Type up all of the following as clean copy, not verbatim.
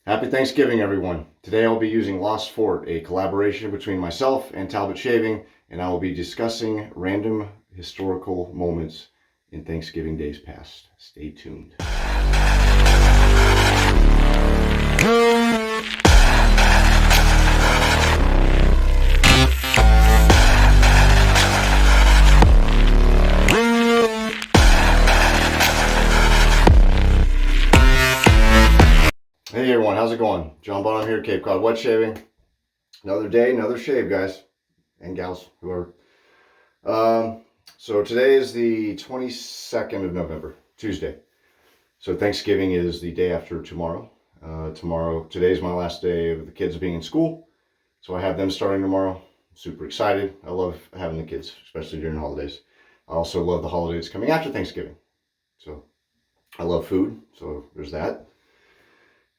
Happy Thanksgiving, everyone. Today I'll be using Lost Fort, a collaboration between myself and Talbot Shaving, and I will be discussing random historical moments in Thanksgiving days past. Stay tuned. Hey everyone, how's it going? John Bonham here, Cape Cod Wet Shaving. Another day, another shave, guys and gals, whoever. So today is the 22nd of November, Tuesday. So Thanksgiving is the day after tomorrow. Today's my last day of the kids being in school. So I have them starting tomorrow. I'm super excited. I love having the kids, especially during holidays. I also love the holidays coming after Thanksgiving. So I love food, so there's that.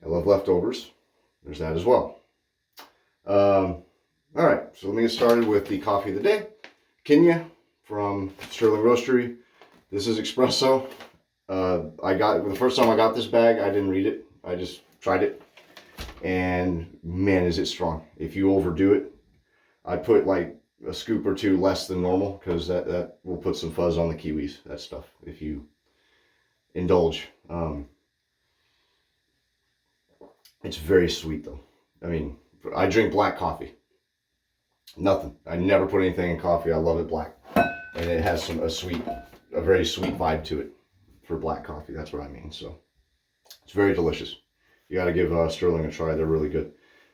I love leftovers. There's that as well. All right, so let me get started with the coffee of the day. Kenya from Sterling Roastery. This is espresso. The first time I got this bag, I didn't read it. I just tried it, and man, is it strong. If you overdo it, I put like a scoop or two less than normal because that will put some fuzz on the kiwis. That stuff. If you indulge. It's very sweet though. I mean, I drink black coffee. Nothing. I never put anything in coffee. I love it black. And it has a very sweet vibe to it for black coffee. That's what I mean. So it's very delicious. You got to give Sterling a try. They're really good.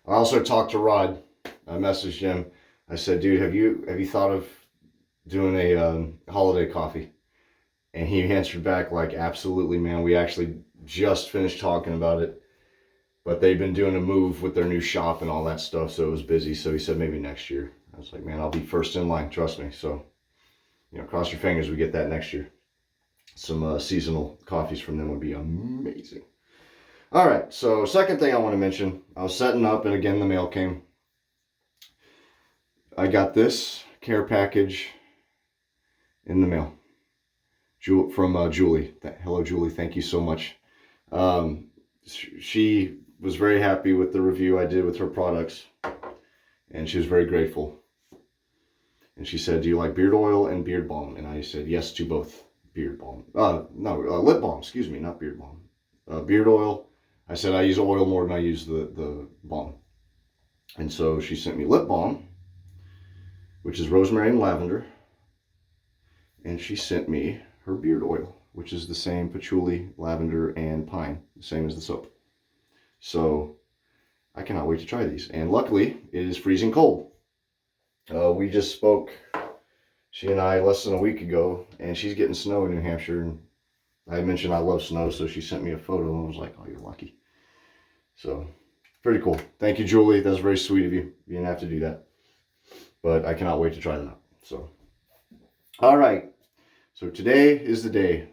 I also talked to Rod. I messaged him. I said, dude, have you thought of doing a holiday coffee? And he answered back like, absolutely, man. We actually just finished talking about it. But they've been doing a move with their new shop and all that stuff, so it was busy. So he said maybe next year. I was like, man, I'll be first in line, trust me. So, cross your fingers we get that next year. Some seasonal coffees from them would be amazing. All right, so second thing I want to mention, I was setting up, and again, the mail came. I got this care package in the mail from Julie. Hello, Julie. Thank you so much. She was very happy with the review I did with her products, and she was very grateful. And she said, do you like beard oil and beard balm? And I said yes to both. Beard balm. Lip balm, excuse me, not beard balm. Beard oil. I said I use oil more than I use the balm. And so she sent me lip balm, which is rosemary and lavender. And she sent me her beard oil, which is the same patchouli, lavender, and pine, the same as the soap. So I cannot wait to try these. And luckily, it is freezing cold. We just spoke, she and I, less than a week ago, and she's getting snow in New Hampshire. And I mentioned I love snow, so she sent me a photo, and I was like, oh, you're lucky. So, pretty cool. Thank you, Julie. That's very sweet of you. You didn't have to do that. But I cannot wait to try them out. So, all right. So today is the day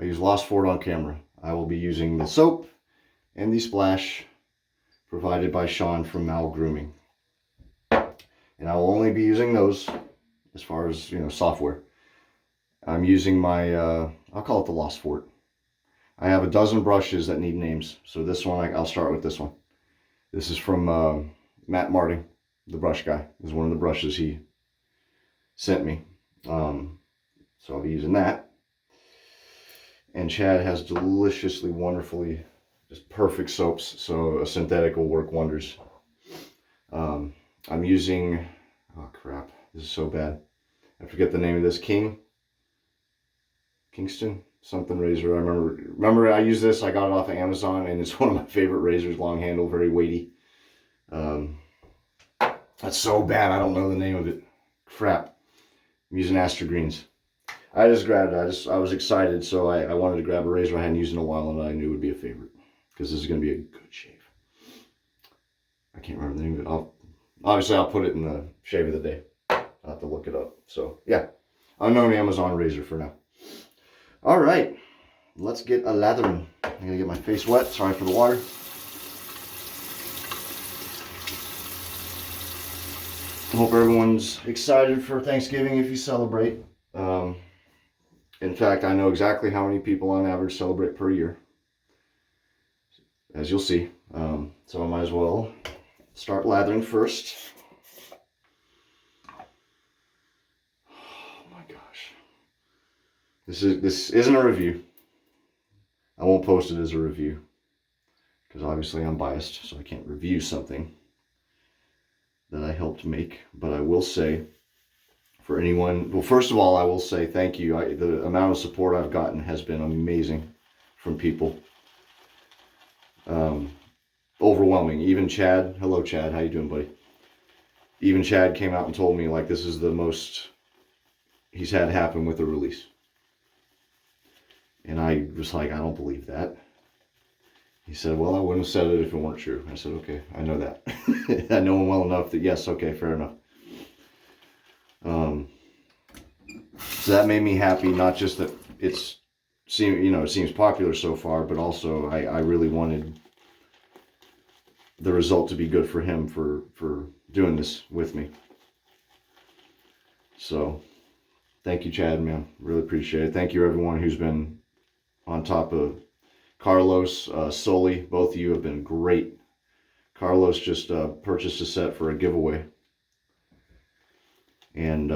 I use Lost Fort on camera. I will be using the soap and the splash provided by Sean from Mal Grooming. And I will only be using those as far as, software. I'm using my, I'll call it the Lost Fort. I have a dozen brushes that need names. So this one, I'll start with this one. This is from Matt Marting, the brush guy. This is one of the brushes he sent me. So I'll be using that. And Chad has deliciously, wonderfully, just perfect soaps. So a synthetic will work wonders. I'm using, oh crap, this is so bad. I forget the name of this, Kingston something razor. I remember I used this, I got it off of Amazon, and it's one of my favorite razors, long handle, very weighty. That's so bad, I don't know the name of it. Crap. I'm using Aster Greens. I just grabbed it. I was excited, so I wanted to grab a razor I hadn't used in a while, and I knew it would be a favorite because this is going to be a good shave. I can't remember the name of it. Obviously, I'll put it in the shave of the day. I'll have to look it up. So, yeah. Unknown Amazon razor for now. All right. Let's get a lathering. I'm going to get my face wet. Sorry for the water. I hope everyone's excited for Thanksgiving if you celebrate. In fact, I know exactly how many people on average celebrate per year. as you'll see. So I might as well start lathering first. Oh my gosh. This isn't a review. I won't post it as a review because obviously I'm biased, so I can't review something that I helped make. But I will say, for anyone, well, first of all, I will say thank you. The amount of support I've gotten has been amazing from people. Overwhelming. Even Chad, hello Chad, how you doing, buddy? Even Chad came out and told me, like, this is the most he's had happen with a release. And I was like, I don't believe that. He said, well, I wouldn't have said it if it weren't true. I said, okay, I know that. I know him well enough that, yes, okay, fair enough. So that made me happy, not just that it seems popular so far, but also I really wanted the result to be good for him for doing this with me. So thank you, Chad, man. Really appreciate it. Thank you, everyone who's been on top of Carlos, Sully. Both of you have been great. Carlos just purchased a set for a giveaway. And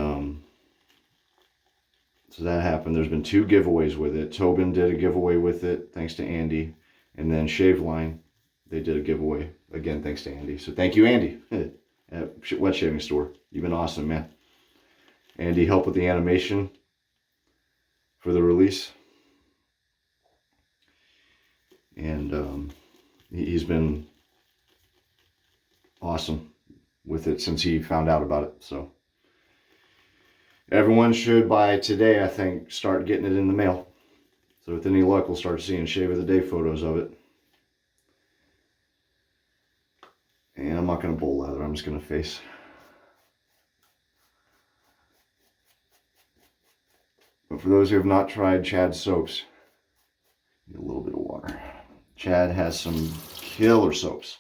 so that happened. There's been 2 giveaways with it. Tobin did a giveaway with it, thanks to Andy. And then Shave Line, they did a giveaway, again, thanks to Andy. So thank you, Andy, at Wet Shaving Store. You've been awesome, man. Andy helped with the animation for the release. And he's been awesome with it since he found out about it. So everyone should, by today, I think, start getting it in the mail. So with any luck, we'll start seeing Shave of the Day photos of it. And I'm not going to bowl lather. I'm just going to face. But for those who have not tried Chad's soaps, need a little bit of water. Chad has some killer soaps.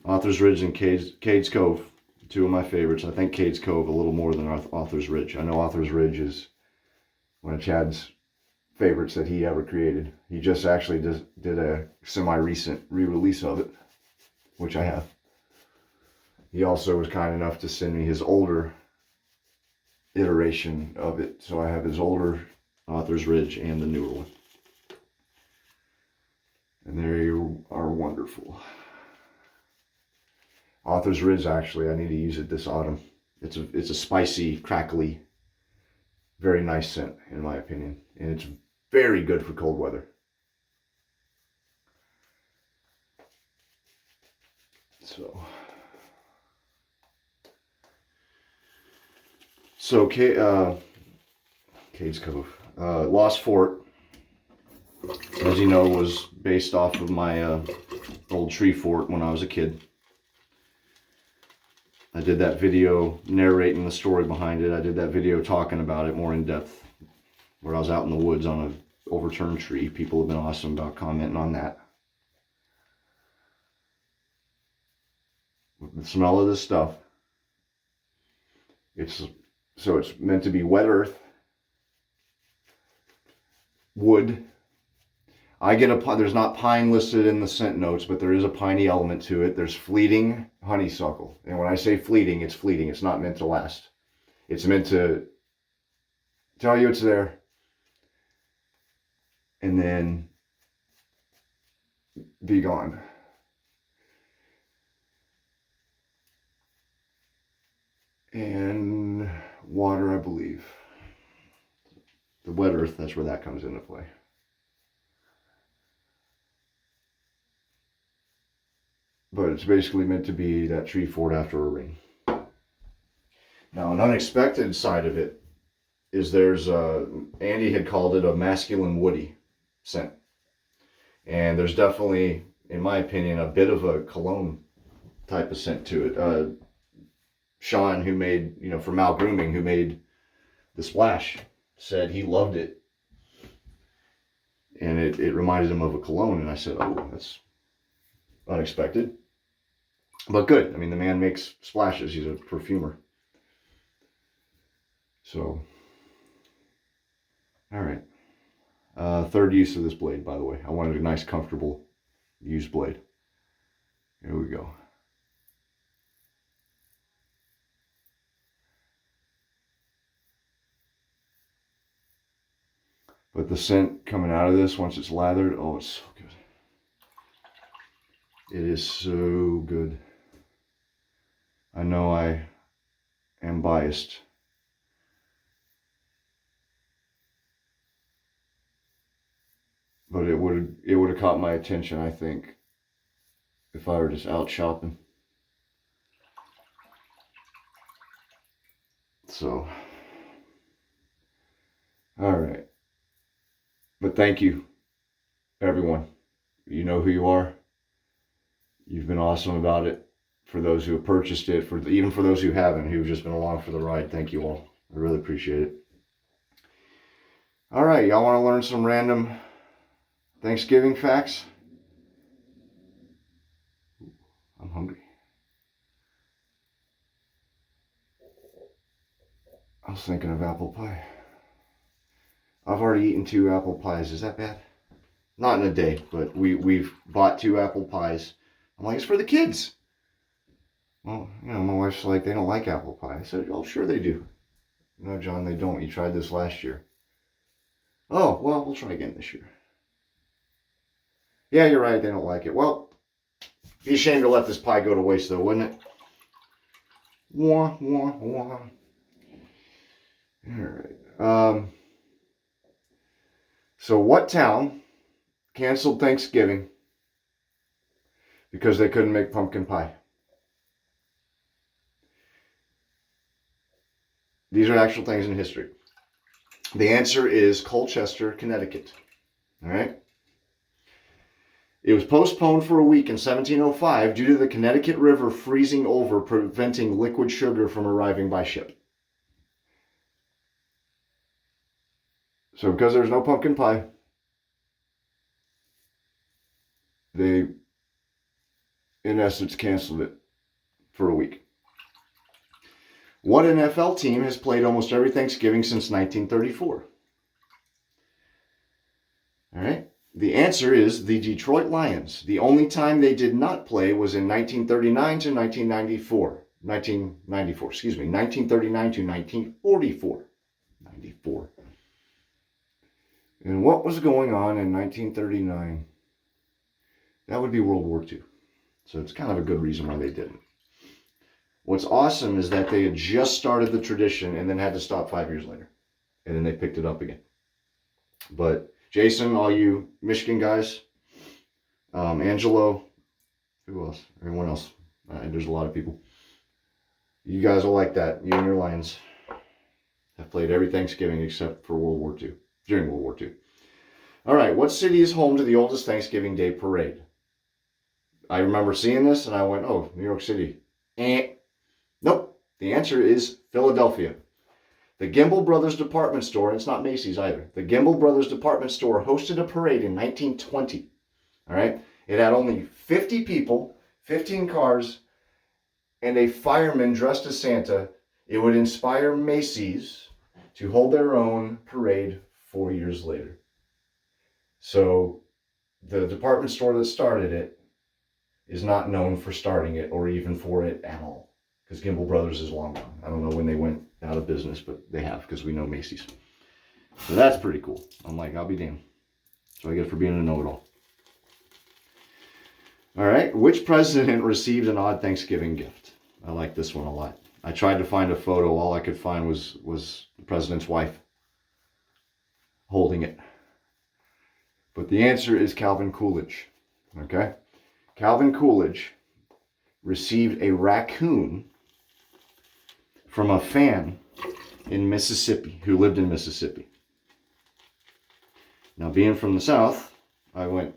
Author's Ridge and Cades Cove, 2 of my favorites. I think Cades Cove a little more than Author's Ridge. I know Author's Ridge is one of Chad's favorites that he ever created. He just actually did a semi-recent re-release of it, which I have. He also was kind enough to send me his older iteration of it. So I have his older Author's Ridge and the newer one. And they are wonderful. Author's Ridge, actually, I need to use it this autumn. It's a spicy, crackly, very nice scent, in my opinion. And it's very good for cold weather. So Cades Cove. Lost Fort, as you know, was based off of my old tree fort when I was a kid. I did that video narrating the story behind it. I did that video talking about it more in depth, where I was out in the woods on an overturned tree. People have been awesome about commenting on that. With the smell of this stuff, it's meant to be wet earth, wood. I get there's not pine listed in the scent notes, but there is a piney element to it. There's fleeting honeysuckle. And when I say fleeting, it's fleeting. It's not meant to last. It's meant to tell you it's there, and then be gone. And water, I believe. The wet earth, that's where that comes into play. But it's basically meant to be that tree fort after a rain. Now, an unexpected side of it is there's Andy had called it a masculine woody scent. And there's definitely, in my opinion, a bit of a cologne type of scent to it. Sean, who made, for Mal Grooming, who made the splash, said he loved it. And it reminded him of a cologne. And I said, oh, that's unexpected. But good. I mean, the man makes splashes. He's a perfumer. So, all right. Third use of this blade, by the way. I wanted a nice, comfortable used blade. Here we go. But the scent coming out of this, once it's lathered, oh, it's so good. It is so good. I know I am biased. But it would have caught my attention, I think, if I were just out shopping. So, all right. But thank you, everyone. You know who you are. You've been awesome about it. For those who have purchased it, even for those who haven't, who've just been along for the ride, thank you all. I really appreciate it. All right, y'all want to learn some random Thanksgiving facts? I'm hungry. I was thinking of apple pie. I've already eaten 2 apple pies. Is that bad? Not in a day, but we've bought 2 apple pies. I'm like, it's for the kids. Well, you know, my wife's like, they don't like apple pie. I said, oh, sure they do. No, John, they don't. You tried this last year. Oh, well, we'll try again this year. Yeah, you're right. They don't like it. Well, be a shame to let this pie go to waste, though, wouldn't it? Wah, wah, wah. All right. So what town canceled Thanksgiving because they couldn't make pumpkin pie? These are actual things in history. The answer is Colchester, Connecticut. All right. It was postponed for a week in 1705 due to the Connecticut River freezing over, preventing liquid sugar from arriving by ship. So because there's no pumpkin pie, they, in essence, canceled it for a week. What NFL team has played almost every Thanksgiving since 1934? All right. The answer is the Detroit Lions. The only time they did not play was in 1939 to 1994. 1939 to 1944. 94. And what was going on in 1939? That would be World War II. So it's kind of a good reason why they didn't. What's awesome is that they had just started the tradition and then had to stop 5 years later. And then they picked it up again. But Jason, all you Michigan guys, Angelo, who else? Everyone else. There's a lot of people. You guys will like that. You and your Lions have played every Thanksgiving except for World War II, during World War II. All right, what city is home to the oldest Thanksgiving Day parade? I remember seeing this and I went, oh, New York City. Nope. The answer is Philadelphia. The Gimbel Brothers department store, and it's not Macy's either. The Gimbel Brothers department store hosted a parade in 1920. All right. It had only 50 people, 15 cars, and a fireman dressed as Santa. It would inspire Macy's to hold their own parade 4 years later. So the department store that started it is not known for starting it or even for it at all. Because Gimbel Brothers is long gone. I don't know when they went out of business, but they have, because we know Macy's. So that's pretty cool. I'm like, I'll be damned. So I get for being a know-it-all. All right. Which president received an odd Thanksgiving gift? I like this one a lot. I tried to find a photo. All I could find was the president's wife holding it. But the answer is Calvin Coolidge. Okay? Calvin Coolidge received a raccoon from a fan in Mississippi, who lived in Mississippi. Now, being from the South, I went,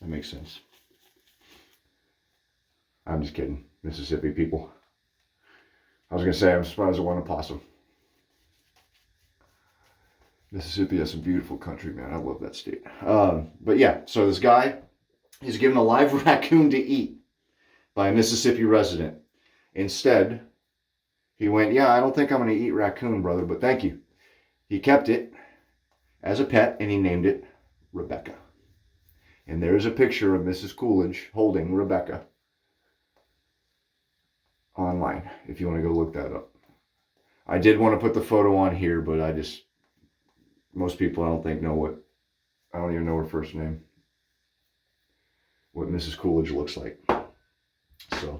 that makes sense. I'm just kidding, Mississippi people. I was going to say, I'm surprised it wasn't a possum. Mississippi is a beautiful country, man. I love that state. But yeah, so this guy, he's given a live raccoon to eat by a Mississippi resident. Instead, he went, yeah, I don't think I'm going to eat raccoon, brother, but thank you. He kept it as a pet, and he named it Rebecca. And there's a picture of Mrs. Coolidge holding Rebecca online, if you want to go look that up. I did want to put the photo on here, but most people I don't think know I don't even know her first name, what Mrs. Coolidge looks like. So,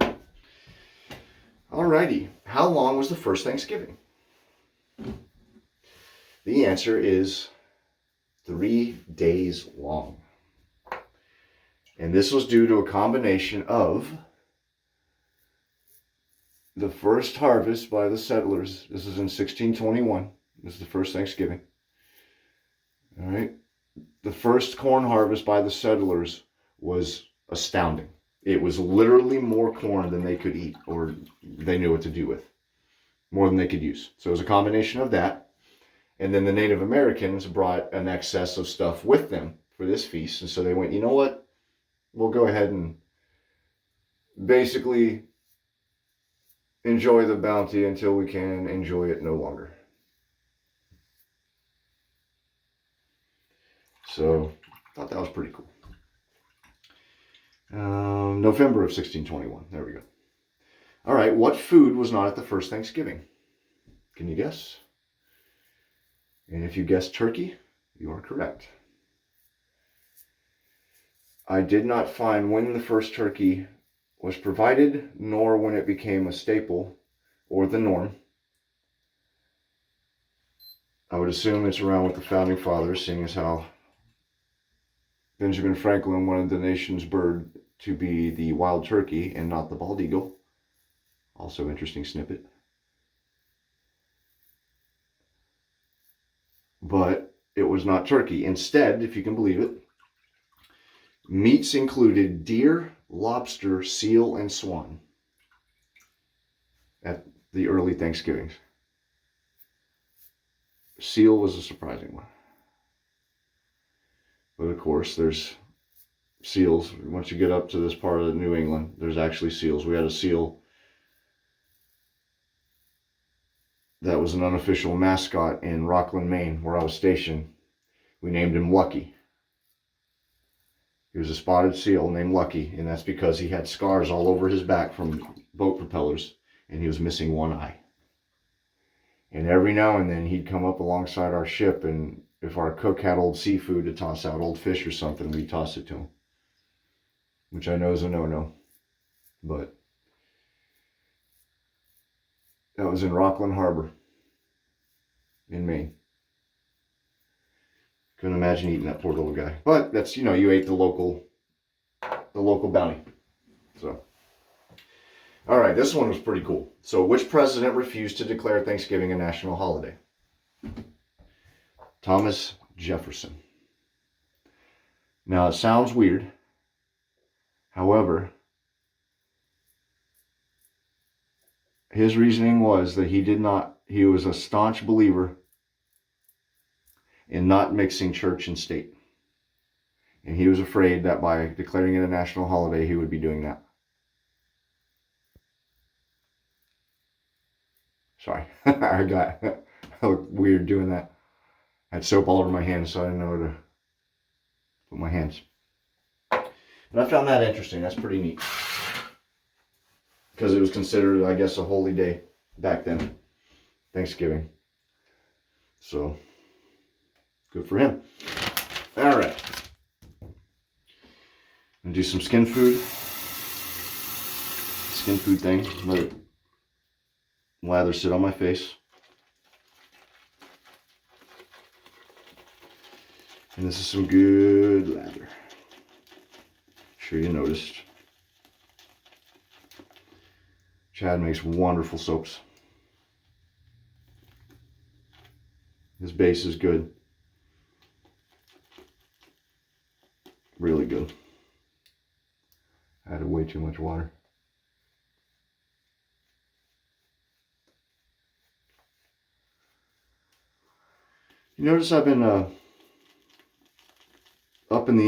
alrighty. How long was the first Thanksgiving? The answer is 3 days long. And this was due to a combination of the first harvest by the settlers. This is in 1621. This is the first Thanksgiving. All right. The first corn harvest by the settlers was astounding. It was literally more corn than they could eat or they knew what to do with. More than they could use. So it was a combination of that. And then the Native Americans brought an excess of stuff with them for this feast. And so they went, you know what? We'll go ahead and basically enjoy the bounty until we can enjoy it no longer. So I thought that was pretty cool. November of 1621. There we go. All right. What food was not at the first Thanksgiving? Can you guess? And if you guessed turkey, you are correct. I did not find when the first turkey was provided, nor when it became a staple or the norm. I would assume it's around with the founding fathers, seeing as how Benjamin Franklin wanted the nation's bird to be the wild turkey and not the bald eagle. Also interesting snippet. But it was not turkey. Instead, if you can believe it, meats included deer, lobster, seal, and swan at the early Thanksgivings. Seal was a surprising one. But of course, there's seals. Once you get up to this part of New England, there's actually seals. We had a seal that was an unofficial mascot in Rockland, Maine, where I was stationed. We named him Lucky. He was a spotted seal named Lucky, and that's because he had scars all over his back from boat propellers, and he was missing one eye. And every now and then he'd come up alongside our ship, and if our cook had old seafood to toss out, old fish or something, we'd toss it to him. Which I know is a no-no. But that was in Rockland Harbor in Maine. Couldn't imagine eating that poor little guy. But that's, you ate the local bounty. So, all right, this one was pretty cool. So, which president refused to declare Thanksgiving a national holiday? Thomas Jefferson. Now, it sounds weird. However, his reasoning was that he was a staunch believer in not mixing church and state. And he was afraid that by declaring it a national holiday, he would be doing that. Sorry, I looked weird doing that. I had soap all over my hands, so I didn't know where to put my hands. And I found that interesting. That's pretty neat. Because it was considered, I guess, a holy day back then. Thanksgiving. So, good for him. All right. I'm going to do some skin food. Skin food thing. Let it lather sit on my face. And this is some good lather. Sure you noticed. Chad makes wonderful soaps. His base is good. Really good. I added way too much water. You notice I've been up in the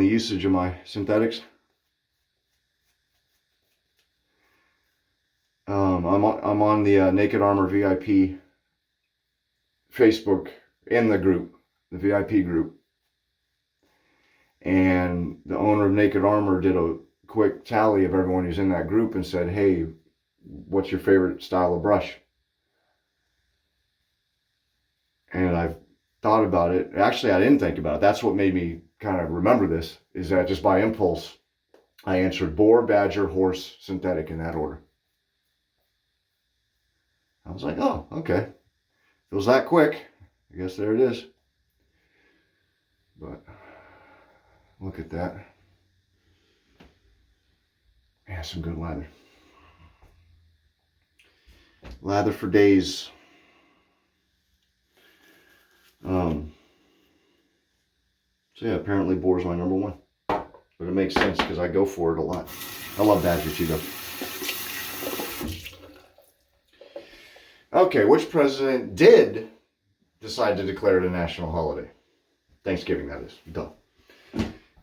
usage of my synthetics. I'm on the Naked Armor VIP Facebook in the group, the VIP group, And the owner of Naked Armor did a quick tally of everyone who's in that group and said, hey, what's your favorite style of brush? And I've thought about it. Actually, I didn't think about it. That's what made me kind of remember this, is that just by impulse, I answered boar, badger, horse, synthetic in that order. I was like, oh, okay. If it was that quick, I guess there it is. But look at that. Yeah, some good lather. Lather for days. So yeah, apparently boar is my number one. But it makes sense because I go for it a lot. I love badger too, though. Okay, which president did decide to declare it a national holiday? Thanksgiving, that is. Duh.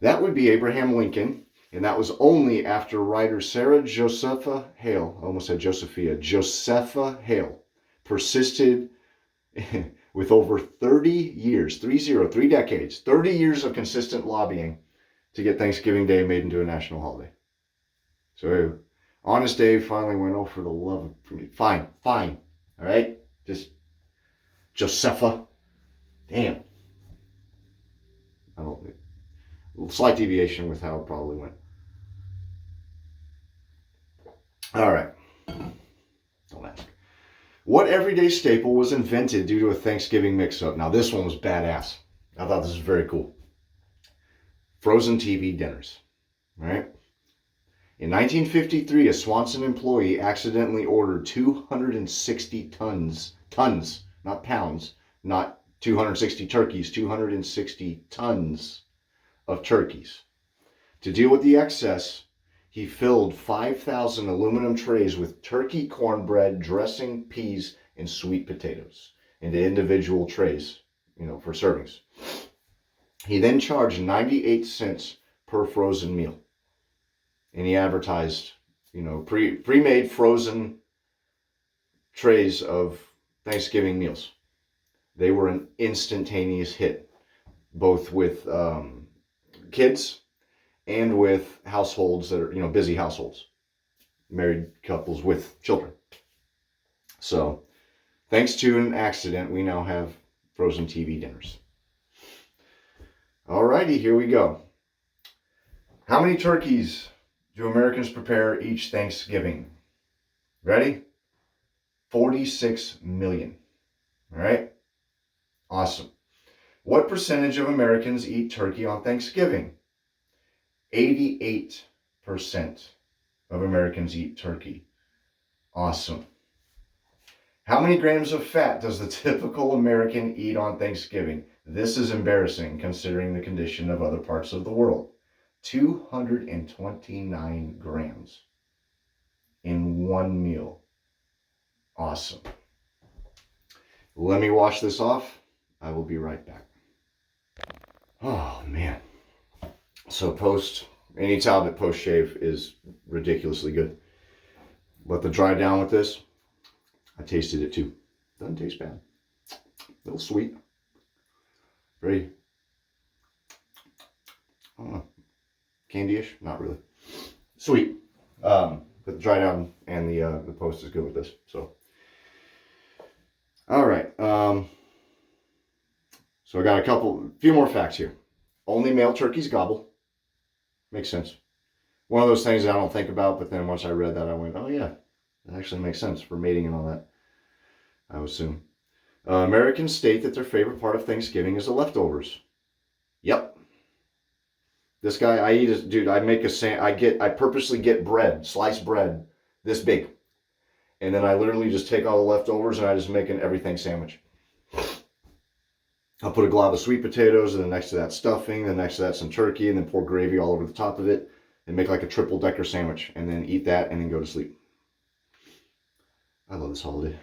That would be Abraham Lincoln, and that was only after writer Sarah Josepha Hale, I almost said Josephia, Josepha Hale, persisted with over 30 years, 3 decades, 30 years of consistent lobbying to get Thanksgiving Day made into a national holiday. So, Honest Dave finally went, oh, for the love of me. Fine, all right? Just Josepha. Damn. I don't think. Slight deviation with how it probably went. All right. Don't ask. What everyday staple was invented due to a Thanksgiving mix-up? Now, this one was badass. I thought this was very cool. Frozen TV dinners. All right. In 1953, a Swanson employee accidentally ordered 260 tons, not pounds, not 260 turkeys, 260 tons of turkeys. To deal with the excess, he filled 5,000 aluminum trays with turkey cornbread, dressing, peas, and sweet potatoes into individual trays, for servings. He then charged 98 cents per frozen meal. And he advertised, pre-made frozen trays of Thanksgiving meals. They were an instantaneous hit, both with kids and with households that are, busy households, married couples with children. So, thanks to an accident, we now have frozen TV dinners. Alrighty, here we go. How many turkeys do Americans prepare each Thanksgiving? Ready? 46 million. All right? Awesome. What percentage of Americans eat turkey on Thanksgiving? 88% of Americans eat turkey. Awesome. How many grams of fat does the typical American eat on Thanksgiving? This is embarrassing considering the condition of other parts of the world. 229 grams in one meal. Awesome. Let me wash this off. I will be right back. Oh, man. So any Talbot post-shave is ridiculously good. But the dry down with this, I tasted it too. Doesn't taste bad. A little sweet. Very, I don't know, candy-ish? Not really. Sweet. But the dry down and the post is good with this. So, all right. So I got a few more facts here. Only male turkeys gobble. Makes sense. One of those things that I don't think about, but then once I read that, I went, oh yeah, that actually makes sense for mating and all that, I would assume. Americans state that their favorite part of Thanksgiving is the leftovers. Yep. This guy, I purposely get bread, sliced bread, this big. And then I literally just take all the leftovers and I just make an everything sandwich. I'll put a glob of sweet potatoes, and then next to that stuffing, then next to that some turkey, and then pour gravy all over the top of it, and make like a triple decker sandwich, and then eat that, and then go to sleep. I love this holiday.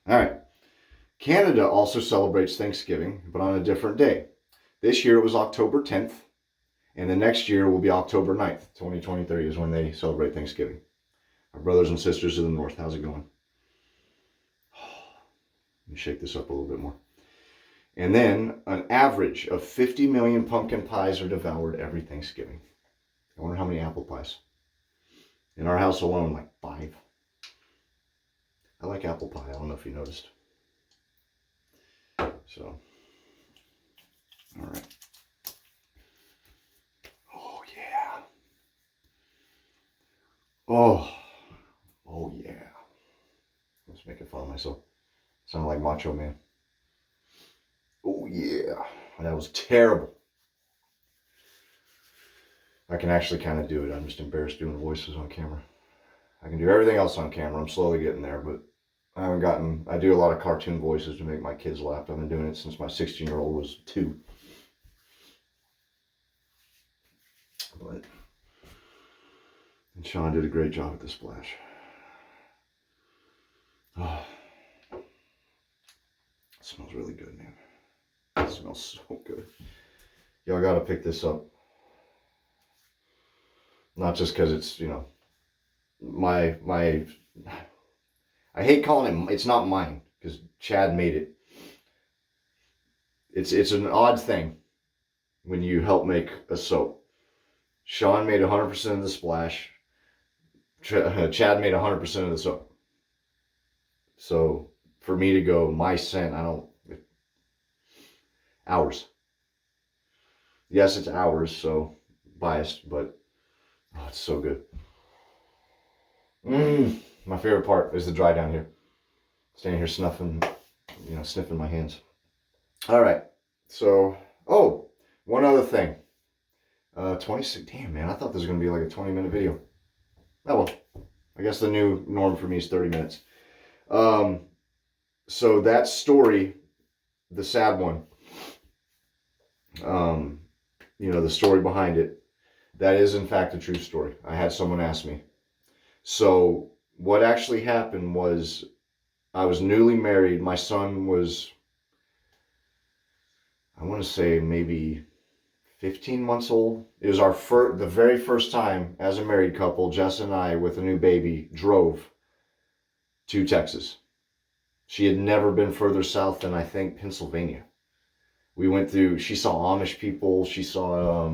All right. Canada also celebrates Thanksgiving, but on a different day. This year it was October 10th, and the next year will be October 9th, 2023 is when they celebrate Thanksgiving. Our brothers and sisters of the North, how's it going? Let me shake this up a little bit more. And then an average of 50 million pumpkin pies are devoured every Thanksgiving. I wonder how many apple pies. In our house alone, like 5. I like apple pie. I don't know if you noticed. So, all right. Oh, yeah. Oh, yeah. I was making fun of myself. Sounded like Macho Man. Oh, yeah. That was terrible. I can actually kind of do it. I'm just embarrassed doing voices on camera. I can do everything else on camera. I'm slowly getting there, but I haven't gotten... I do a lot of cartoon voices to make my kids laugh. I've been doing it since my 16-year-old was 2. But... and Sean did a great job at the splash. Oh, it smells really good, man. It smells so good. Y'all gotta pick this up. Not just because it's, you know, my I hate calling it, it's not mine, because Chad made it. It's an odd thing when you help make a soap. Sean made 100% of the splash. Chad made 100% of the soap. So for me to go my scent, ours. Yes, it's ours, so biased, but oh, it's so good. My favorite part is the dry down here. Standing here sniffing my hands. All right, so, oh, one other thing. 26, damn man, I thought this was going to be like a 20-minute video. Oh well, I guess the new norm for me is 30 minutes. So that story, the sad one, you know, the story behind it, that is in fact a true story. I had someone ask me. So what actually happened was I was newly married. My son was, I want to say maybe 15 months old. It was the very first time as a married couple, Jess and I, with a new baby, drove to Texas. She had never been further south than, I think, Pennsylvania. We went through, she saw Amish people. She saw,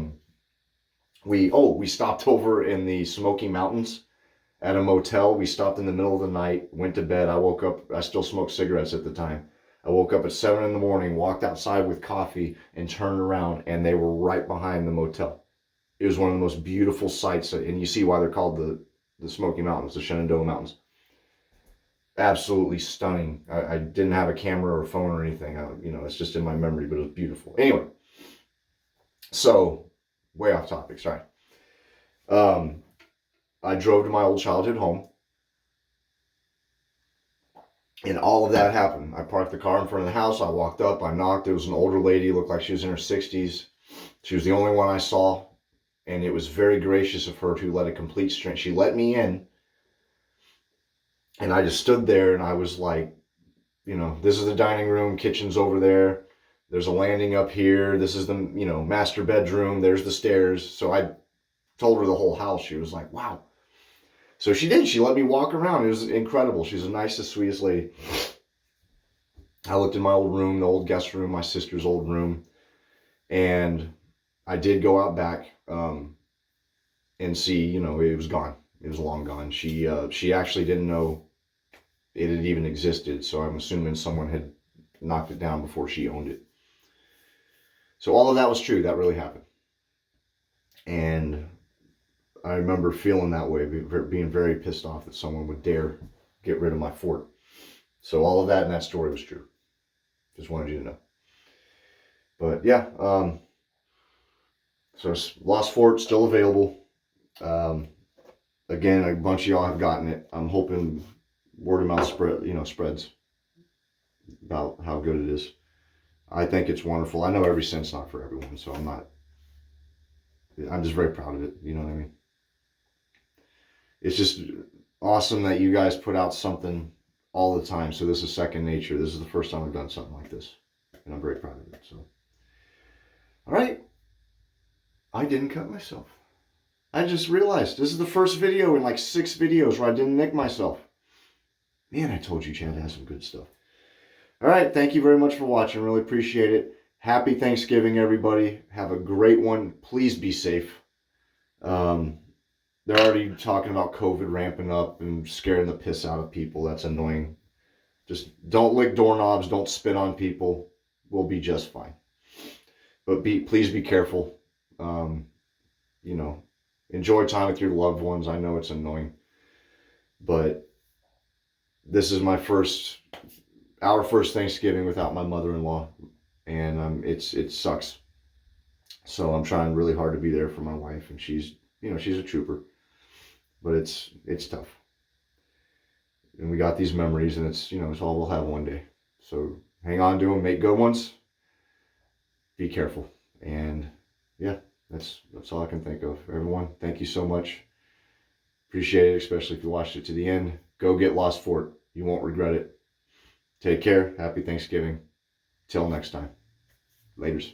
we stopped over in the Smoky Mountains at a motel. We stopped in the middle of the night, went to bed. I woke up, I still smoked cigarettes at the time. I woke up at 7 in the morning, walked outside with coffee, and turned around, and they were right behind the motel. It was one of the most beautiful sights, and you see why they're called the Smoky Mountains, the Shenandoah Mountains. Absolutely stunning. I didn't have a camera or phone or anything. You know, it's just in my memory, but it was beautiful. Anyway, so way off topic, sorry. I drove to my old childhood home, and all of that happened. I parked the car in front of the house. I walked up, I knocked. It was an older lady, looked like she was in her 60s. She was the only one I saw, and it was very gracious of her to let a complete stranger. She let me in, and I just stood there, and I was like, you know, this is the dining room, kitchen's over there. There's a landing up here. This is the, you know, master bedroom. There's the stairs. So I told her the whole house. She was like, wow. So she did. She let me walk around. It was incredible. She's the nicest, sweetest lady. I looked in my old room, the old guest room, my sister's old room. And I did go out back and see, you know, it was gone. It was long gone. She actually didn't know it had even existed. So I'm assuming someone had knocked it down before she owned it. So all of that was true. That really happened. And I remember feeling that way, being very pissed off that someone would dare get rid of my fort. So all of that in that story was true. Just wanted you to know. But yeah, so Lost Fort still available. Again, a bunch of y'all have gotten it. I'm hoping word of mouth spreads about how good it is. I think it's wonderful. I know every scent's not for everyone, so I'm just very proud of it. You know what I mean? It's just awesome that you guys put out something all the time. So this is second nature. This is the first time I've done something like this, and I'm very proud of it. So, all right. I didn't cut myself. I just realized this is the first video in like 6 videos where I didn't nick myself. Man, I told you Chad has some good stuff. All right. Thank you very much for watching. Really appreciate it. Happy Thanksgiving, everybody. Have a great one. Please be safe. They're already talking about COVID ramping up and scaring the piss out of people. That's annoying. Just don't lick doorknobs. Don't spit on people. We'll be just fine. But please be careful. You know, enjoy time with your loved ones. I know it's annoying, but this is our first Thanksgiving without my mother-in-law, and it sucks. So I'm trying really hard to be there for my wife, and she's a trooper, but it's tough. And we got these memories, and it's all we'll have one day. So hang on to them, make good ones, be careful, and yeah, that's all I can think of. Everyone, thank you so much. Appreciate it, especially if you watched it to the end. Go get Lost Fort. You won't regret it. Take care. Happy Thanksgiving. Till next time. Laters.